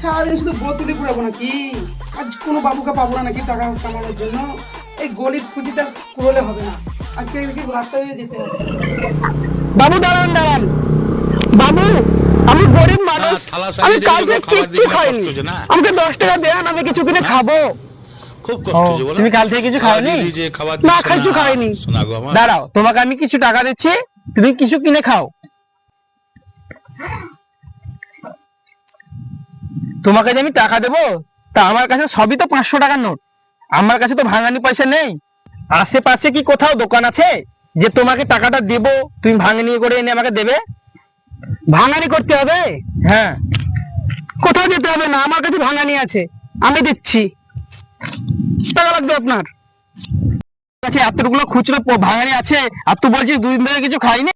সারাদিন শুধু বোতলে পুরাবো নাকি? আজ কোনো বাবুকে পাবো না নাকি টাকা কামানোর জন্য? এই গলির খুঁজিটা কুড়োলে হবে না, আজকে রাস্তায় যেতে হবে। বাবু দাঁড়ান দাঁড়ান, বাবু আমি গরিব মানুষ, আমি কালকে কিচ্ছু খাইনি, আমাকে 10 টাকা দেন, আমি কিছু কিনে খাবো। খুব কষ্ট যে বলো, তুমি কাল থেকে কিছু খাওনি? না কিছু খাইনি। দাঁড়াও, তোমাকে আমি কিছু টাকা দিচ্ছি, তুমি কিছু কিনে খাও। তোমাকে যে আমি টাকা দেবো, তা আমার কাছে সবই তো 500 টাকার নোট, আমার কাছে তো ভাঙানি পয়সা নেই। আশেপাশে কি কোথাও দোকান আছে যে তোমাকে টাকাটা দেব, তুমি ভাঙানি করে এনে আমাকে দেবে? ভাঙানি করতে হবে? হ্যাঁ, কোথাও যেতে হবে না, আমার কাছে ভাঙানি আছে, আমি দিচ্ছি। টাকা লাগবে আপনার কাছে? এতগুলো খুচরো ভাঙানি আছে আর তুই বলছিস 2 দিন ধরে কিছু খাইনি?